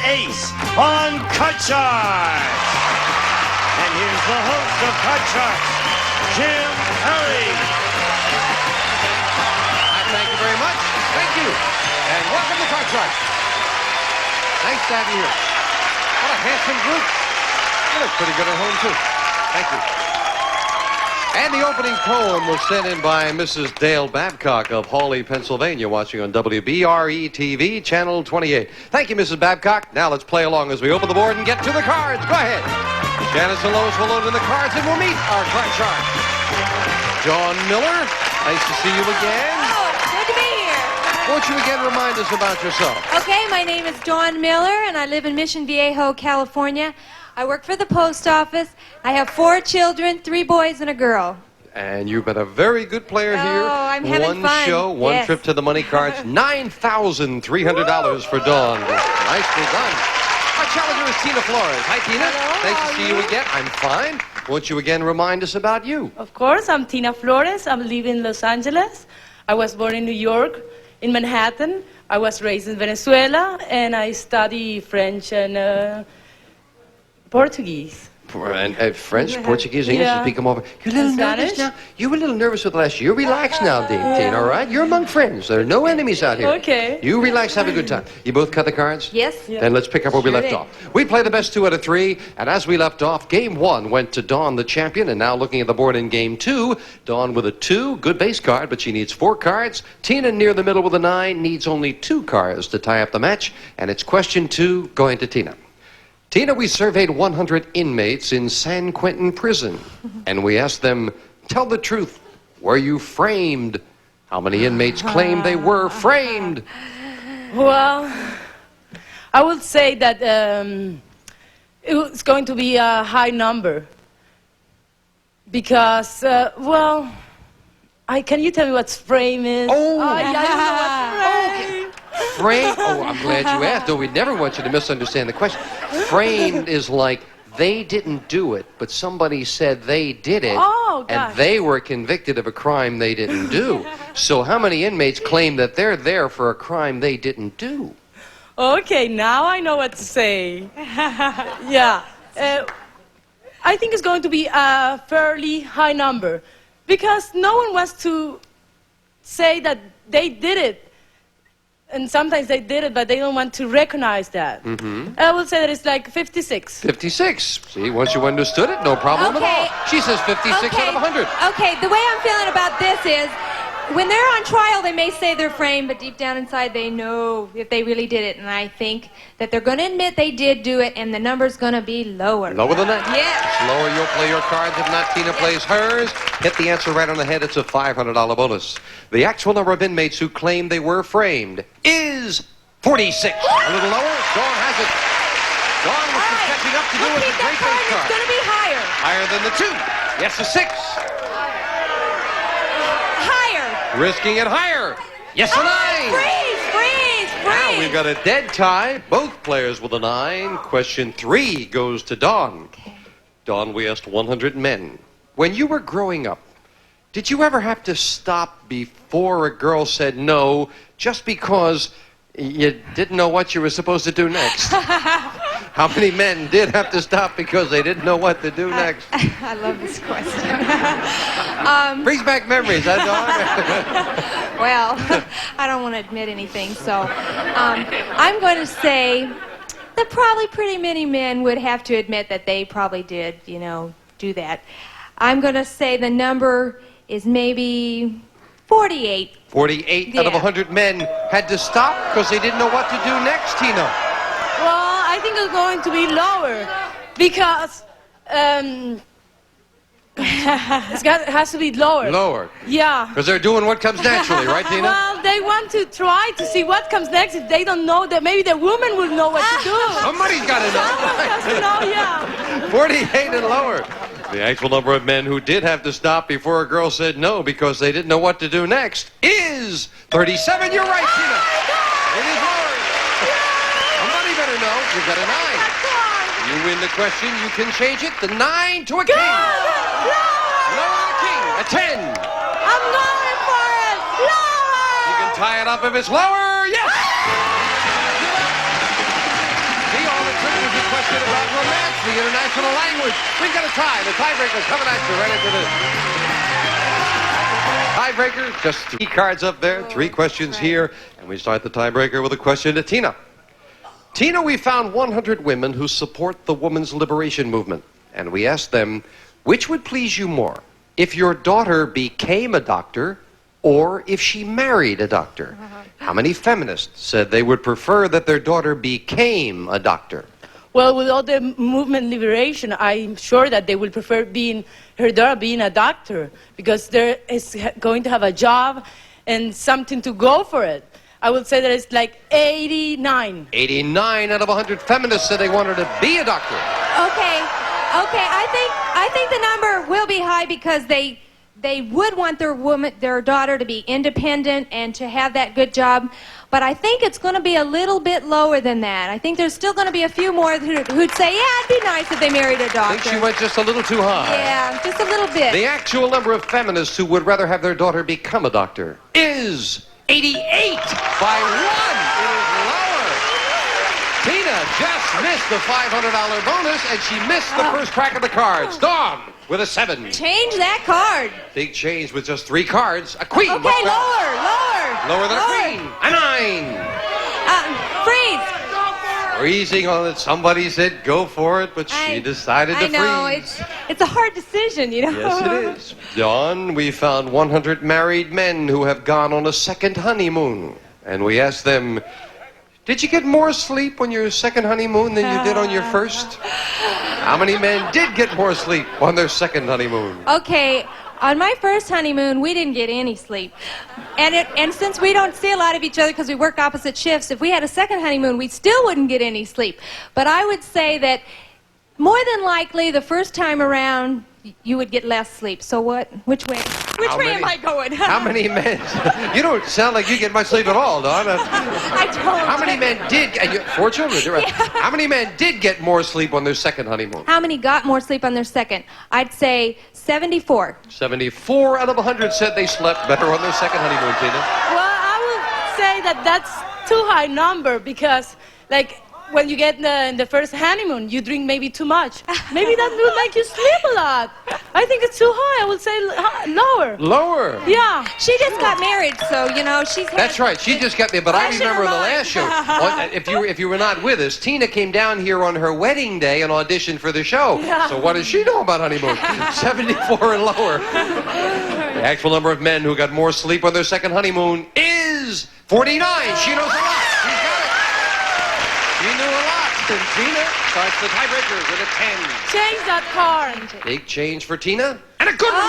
ace on Cut Charts. And here's the host of Cut Charts, Jim Perry. Thank you very much. Thank you. And welcome to Cut Charts. Nice to have you here. What a handsome group. You look pretty good at home, too. Thank you. And the opening poem was sent in by Mrs. Dale Babcock of Hawley, Pennsylvania, watching on WBRE-TV, Channel 28. Thank you, Mrs. Babcock. Now let's play along as we open the board and get to the cards. Go ahead. Janice and Lois will load in the cards, and we'll meet our card chart. Dawn Miller, nice to see you again. Oh, good to be here. Won't you again remind us about yourself? Okay, my name is Dawn Miller, and I live in Mission Viejo, California. I work for the post office. I have 4 children, 3 boys and a girl. And you've been a very good player here. Oh, I'm having One fun. show, one Yes. trip to the money cards, $9,300 for Dawn. Nicely done. Our challenger is Tina Flores. Hi, Tina. Hello, Nice how to are see you you? again. I'm fine. Won't you again remind us about you? Of course, I'm Tina Flores. I live in Los Angeles. I was born in New York, in Manhattan. I was raised in Venezuela, and I study French and Portuguese. And French, Portuguese, English, Yeah. you speak them over. You're a little nervous Spanish? now. You were a little nervous with the last year. Relax now, Tina, all right? You're among friends. There are no enemies out here. Okay. You relax, have a good time. You both cut the cards? Yes? Yeah. Then let's pick up where we Sure left did. off. We play the best 2 out of 3, and as we left off, game 1 went to Dawn, the champion, and now looking at the board in game 2, Dawn with a 2, good base card, but she needs 4 cards. Tina near the middle with a 9, needs only 2 cards to tie up the match, and it's question 2 going to Tina. Tina, we surveyed 100 inmates in San Quentin prison, and we asked them, tell the truth, were you framed? How many inmates claimed they were framed? Well, I would say that it's going to be a high number. Because, well, can you tell me what frame is? Oh. Yeah, I don't know what frame. Frame? Oh, I'm glad you asked. No, we never want you to misunderstand the question. Framed is like they didn't do it, but somebody said they did it, Oh, and gosh. they were convicted of a crime they didn't do. So how many inmates claim that they're there for a crime they didn't do? Okay, now I know what to say. Yeah. I think it's going to be a fairly high number because no one wants to say that they did it. And sometimes they did it, but they don't want to recognize that. I would say that it's like 56. 56. See, once you understood it, no problem Okay. at all. She says 56 out of 100. Okay, the way I'm feeling about this is, when they're on trial, they may say they're framed, but deep down inside they know if they really did it. And I think that they're going to admit they did do it, and the number's going to be lower. Lower than that? Yes. Lower, you'll play your cards. If not, Tina plays hers. Hit the answer right on the head. It's a $500 bonus. The actual number of inmates who claim they were framed is 46. A little lower. Dawn has it. Dawn was just catching up to do We'll with keep the that great card. base It's card. going to be higher. Higher than the 2. Yes, a 6. Higher. Risking it higher. Yes, a 9. Freeze, freeze, freeze. Now we've got a dead tie. Both players with a 9. Question 3 goes to Dawn. Dawn, we asked 100 men. When you were growing up, did you ever have to stop before a girl said no just because you didn't know what you were supposed to do next? How many men did have to stop because they didn't know what to do next? I love this question. Brings back memories, huh, Dawn? Well, I don't want to admit anything, so I'm going to say that probably pretty many men would have to admit that they probably did, do that. I'm going to say the number is maybe 48. 48 out of Yeah. 100 men had to stop because they didn't know what to do next, Tina. Well, I think it's going to be lower because it has to be lower. Lower. Yeah. Because they're doing what comes naturally, right, Tina? Well, they want to try to see what comes next. If they don't know, that maybe the woman will know what to do. Somebody's got to Someone has to know. know, yeah. 48 and lower. The actual number of men who did have to stop before a girl said no because they didn't know what to do next is 37. You're right, Tina. It is lower. Somebody better know. You've got a 9. You win the question. You can change it. The 9 to a king. Lower the king. A 10. I'm going for it. Lower. You can tie it up if it's lower. Yes. The question about romance, the international language. We've got a tie. The tiebreaker coming at you right after this. Tiebreaker, just 3 cards up there, 3 questions here. And we start the tiebreaker with a question to Tina. Tina, we found 100 women who support the women's liberation movement. And we asked them, which would please you more? If your daughter became a doctor or if she married a doctor? How many feminists said they would prefer that their daughter became a doctor? Well, with all the movement liberation, I'm sure that they will prefer her daughter being a doctor because there is going to have a job and something to go for it. I would say that it's like 89. 89 out of 100 feminists said they wanted to be a doctor. Okay. I think the number will be high because they would want their daughter to be independent and to have that good job. But I think it's going to be a little bit lower than that. I think there's still going to be a few more who'd say, yeah, it'd be nice if they married a I doctor. think she went just a little too high. Yeah, just a little bit. The actual number of feminists who would rather have their daughter become a doctor is 88 by 1. It is lower. Tina just missed the $500 bonus, and she missed the first crack of the cards. Dawn with a 7. Change that card. Big change with just 3 cards. A queen. Okay, Much better. lower. Lower than a queen. A 9. Freeze. Freezing on it. Somebody said go for it, but she decided to freeze. I know, it's a hard decision, you know. Yes, it is. Dawn, we found 100 married men who have gone on a second honeymoon. And we asked them, did you get more sleep on your second honeymoon than you did on your first? How many men did get more sleep on their second honeymoon? Okay, on my first honeymoon, we didn't get any sleep. And since we don't see a lot of each other because we work opposite shifts, if we had a second honeymoon, we still wouldn't get any sleep. But I would say that more than likely, the first time around, you would get less sleep. So what? Which way? Which way am I going? How many men? You don't sound like you get much sleep at all, Dawn. I don't. How many men did? And 4 children. You're right. Yeah. How many men did get more sleep on their second honeymoon? How many got more sleep on their second? I'd say 74. 74 out of 100 said they slept better on their second honeymoon, Tina. Well, I would say that that's too high number because, like, when you get in the first honeymoon, you drink maybe too much. Maybe that will make you sleep a lot. I think it's too high. I would say lower. Lower. Yeah. She just got married, so, you know, she's had... That's right. She just got me. But I Fresh in remember her the mind. last show. If you were not with us, Tina came down here on her wedding day and auditioned for the show. Yeah. So what does she know about honeymoon? 74 and lower. The actual number of men who got more sleep on their second honeymoon is 49. She knows a lot. She's got it. She knew a lot. And Tina starts the tiebreaker with a 10. Change that card. Big change for Tina. And a good one.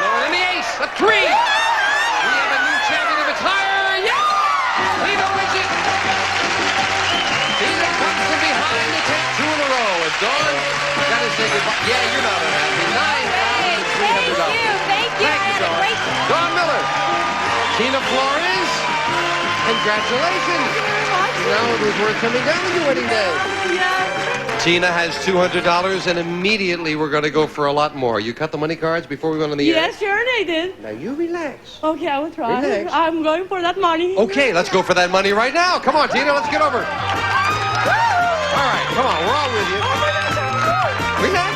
Lower than the ace. A 3. We have a new champion of its higher. Yes! Tina wins it. Tina comes from behind to take 2 in a row. And Dawn, got to say goodbye. Yeah, you're not unhappy. Thank you. Thank you, Had a Dawn. great time. Dawn Miller. Tina Flores. Congratulations. Now it was worth coming down on your wedding day. Yeah. Tina has $200, and immediately we're going to go for a lot more. You cut the money cards before we went on the air? Yes, sure they did. Now you relax. Okay, I will try. Relax. I'm going for that money. Okay, let's go for that money right now. Come on, Tina, let's get over. All right, come on, we're all with you. Relax.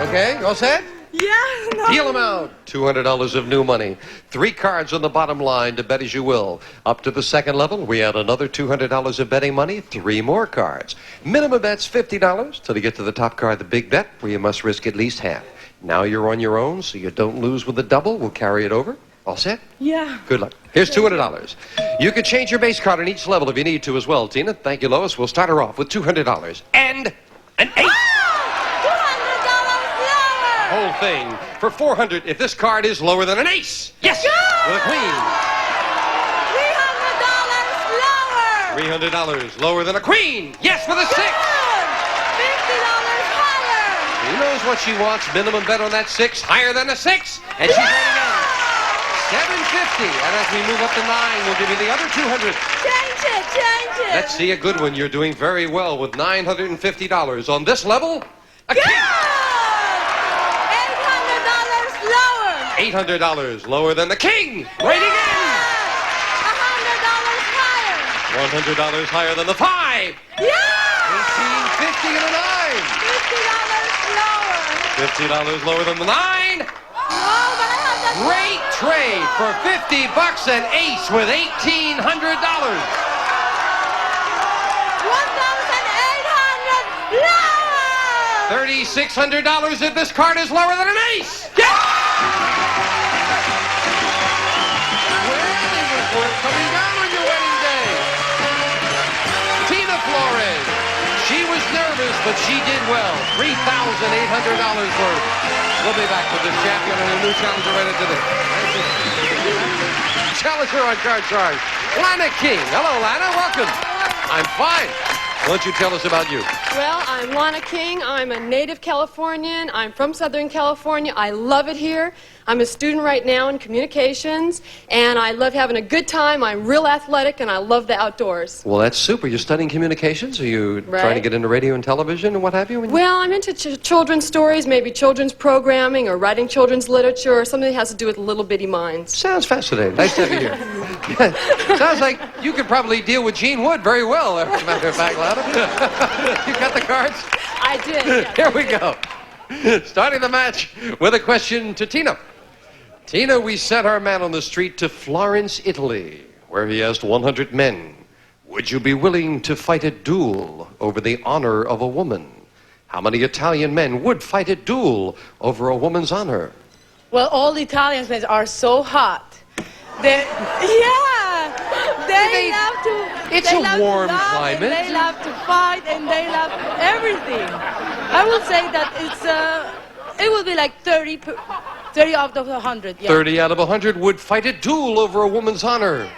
Okay, all set? Yeah. No. Deal them out. $200 of new money. 3 cards on the bottom line to bet as you will. Up to the second level, we add another $200 of betting money, 3 more cards. Minimum bet's $50 till you get to the top card, the big bet, where you must risk at least half. Now you're on your own, so you don't lose with the double. We'll carry it over. All set? Yeah. Good luck. Here's $200. You can change your base card on each level if you need to as well, Tina. Thank you, Lois. We'll start her off with $200 and an 8. Whole thing for $400 if this card is lower than an ace. Yes, with a queen. $300 lower than a queen. Yes, with a 6. $50 higher. She knows what she wants. Minimum bet on that 6, higher than a 6, and she's ready again. $750, and as we move up to 9, we'll give you the other $200. Change it. Let's see a good one. You're doing very well with $950 on this level. A king. $800 lower than the king. Right again. $100 higher. $100 higher than the 5. Yeah. risking it a 9. $50 lower. $50 lower than the 9. No, but I have that. Great trade for $50 and Ace with $1,800. $1,800 lower. $3,600 if this card is lower than an Ace. Coming down on your wedding day. Tina Flores. She was nervous, but she did well. $3,800 worth. We'll be back with this champion and a new challenger right into this. Challenger on Card Charge, Lana King. Hello, Lana. Welcome. I'm fine. Why don't you tell us about you? Well, I'm Lana King. I'm a native Californian. I'm from Southern California. I love it here. I'm a student right now in communications, and I love having a good time. I'm real athletic, and I love the outdoors. Well, that's super. You're studying communications? Are you trying to get into radio and television and what have you? Well, I'm into children's stories, maybe children's programming, or writing children's literature, or something that has to do with little bitty minds. Sounds fascinating. Nice to have you here. Sounds like you could probably deal with Gene Wood very well, as a matter of fact, Lana. You got the cards? I did. Yeah. Here we go. Starting the match with a question to Tina. Tina, we sent our man on the street to Florence, Italy, where he asked 100 men, would you be willing to fight a duel over the honor of a woman? How many Italian men would fight a duel over a woman's honor? Well, all the Italians are so hot. They love to. It's they a love warm to love, climate. And they love to fight, and they love everything. I would say that it will be like 30 out of 100. Yeah. 30 out of 100 would fight a duel over a woman's honor.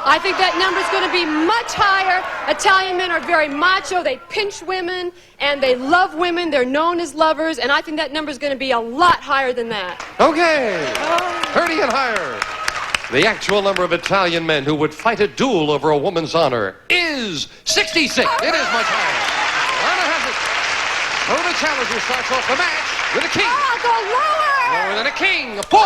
I think that number's going to be much higher. Italian men are very macho. They pinch women, and they love women. They're known as lovers, and I think that number's going to be a lot higher than that. Okay, 30 and higher. The actual number of Italian men who would fight a duel over a woman's honor is 66. It is much higher. Lana has it. So the challenger starts off the match with a king. I'll go lower. Lower than a king, a 4.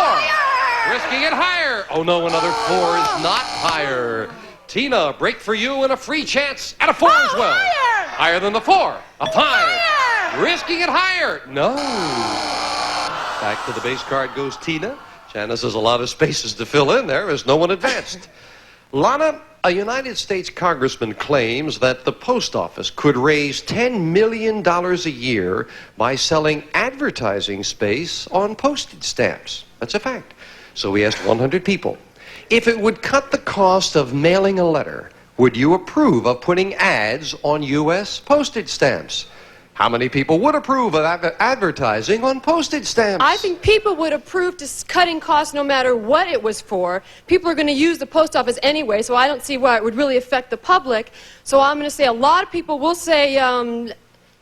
Risking it higher. Oh no, another 4 is not higher. Tina, break for you and a free chance at a 4 as well. Higher. Higher than the 4. A 5. Higher. Risking it higher. No. Back to the base card goes Tina. Janice has a lot of spaces to fill in there as no one advanced. Lana, a United States congressman claims that the post office could raise $10 million a year by selling advertising space on postage stamps. That's a fact. So we asked 100 people, if it would cut the cost of mailing a letter, would you approve of putting ads on U.S. postage stamps? How many people would approve of advertising on postage stamps? I think people would approve to cutting costs no matter what it was for. People are going to use the post office anyway, so I don't see why it would really affect the public. So I'm going to say a lot of people will say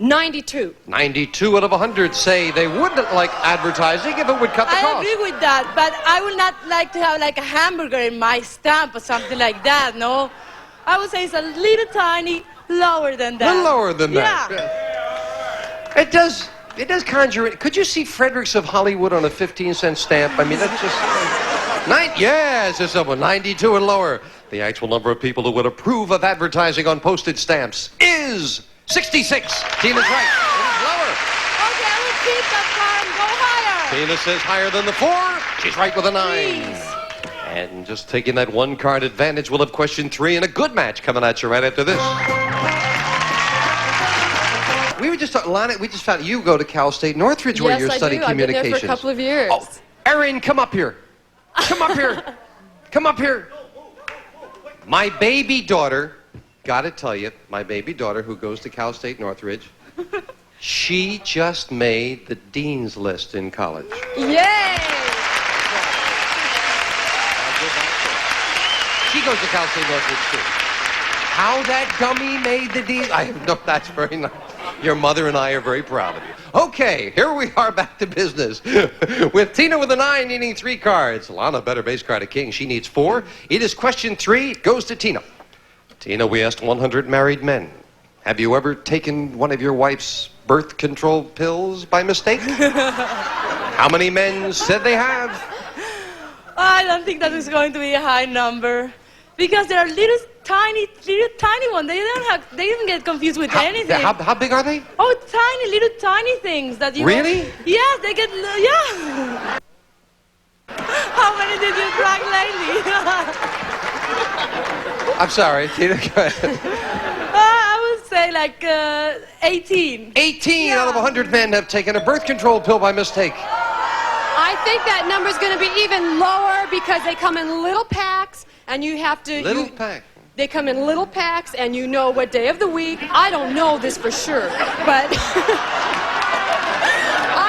92. 92 out of 100 say they wouldn't like advertising if it would cut the I cost. agree with that, but I would not like to have like a hamburger in my stamp or something like that, no? I would say it's a little tiny lower than that. A little lower than that. Yeah. It does conjure it. Could you see Fredericks of Hollywood on a 15-cent stamp? I mean, that's just... Yes, there's someone. 92 and lower. The actual number of people who would approve of advertising on postage stamps is 66. Tina's right. It is lower. Okay, I will keep that car and go higher. Tina says higher than the 4. She's right with a 9. Please. And just taking that one card advantage, we'll have question 3 and a good match coming at you right after this. We were just talking, Lana, we just found you go to Cal State Northridge where you're studying communications. I've been there for a couple of years. Oh, Erin, come up here. Come up here. Come up here. My baby daughter, gotta tell you, my baby daughter who goes to Cal State Northridge, she just made the dean's list in college. Yay! She goes to Cal State Northridge too. How that dummy made the dean's... that's very nice. Your mother and I are very proud of you. Okay, here we are back to business. With Tina with a 9 needing 3 cards. Lana, better base card, a king. She needs 4. It is question 3. It goes to Tina. Tina, we asked 100 married men. Have you ever taken one of your wife's birth control pills by mistake? How many men said they have? I don't think that is going to be a high number. because they're little tiny ones. They don't get confused with anything. How big are they? Oh, little tiny things that you. Really? Yes, they get. Yeah. How many did you drag lately? I'm sorry, Tina. Go ahead. I would say like 18. 18 out of 100 men have taken a birth control pill by mistake. I think that number's going to be even lower because they come in little packs and you have to... Little pack. They come in little packs and you know what day of the week. I don't know this for sure, but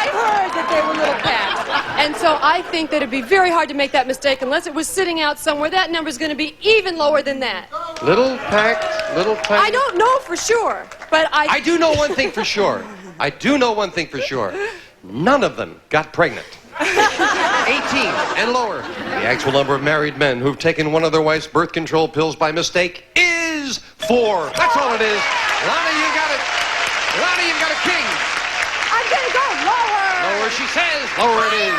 I heard that they were little packs. And so I think that it'd be very hard to make that mistake unless it was sitting out somewhere. That number's going to be even lower than that. Little pack, little pack. I don't know for sure, but I do know one thing for sure. I do know one thing for sure. None of them got pregnant. 18 and lower. The actual number of married men who've taken one of their wife's birth control pills by mistake is 4. That's all it is. Lana, you got it. Lana, you've got a king. I'm going to go lower. Lower, she says. Lower it is.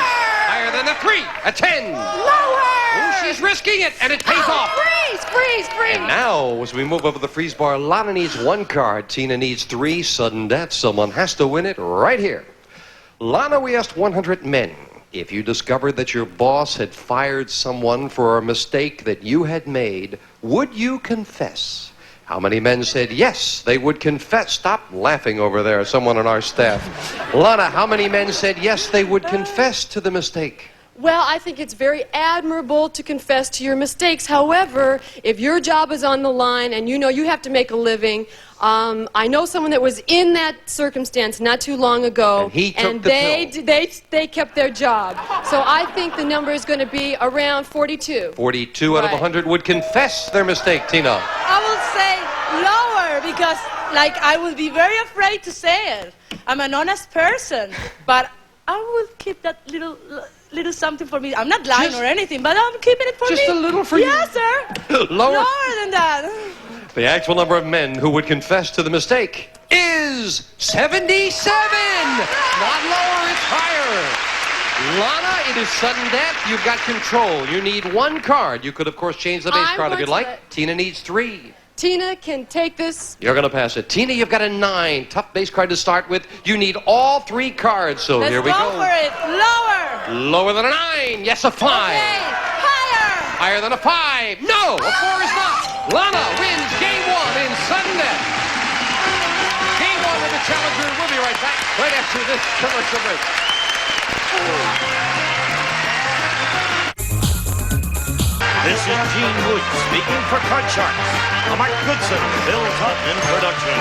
Higher than a 3. A 10. Lower. Oh, she's risking it, and it pays off. Freeze, freeze, freeze. And now, as we move over the freeze bar, Lana needs 1 card. Tina needs 3. Sudden death. Someone has to win it right here. Lana, we asked 100 men. If you discovered that your boss had fired someone for a mistake that you had made, would you confess? How many men said yes, they would confess? Stop laughing over there, someone on our staff. Lana, how many men said yes, they would confess to the mistake? Well, I think it's very admirable to confess to your mistakes. However, if your job is on the line and you know you have to make a living, I know someone that was in that circumstance not too long ago, And he took the pill. they kept their job. So I think the number is going to be around 42. 42 out of Right. 100 would confess their mistake, Tina. I will say lower because, like, I would be very afraid to say it. I'm an honest person, but I will keep that little something for me. I'm not lying Just- or anything, but I'm keeping it for me. just a little for you. Yes, sir. Lower. Lower than that. The actual number of men who would confess to the mistake is 77. Not lower, it's higher. Lana, it is sudden death. You've got control. You need 1 card. You could, of course, change the base I'm card if going you'd to like. let- Tina needs 3. Tina can take this. You're going to pass it. Tina, you've got a 9. Tough base card to start with. You need all 3 cards, so Let's here we go go. for it. Lower. Lower than a 9. Yes, a 5. Okay. Higher. Higher than a 5. No, a 4 is not. Lana wins game 1 in sudden death. Game 1 with the challenger. We'll be right back right after this commercial break. This is Gene Wood speaking for Card Sharks. A Mark Goodson, Bill Todman production.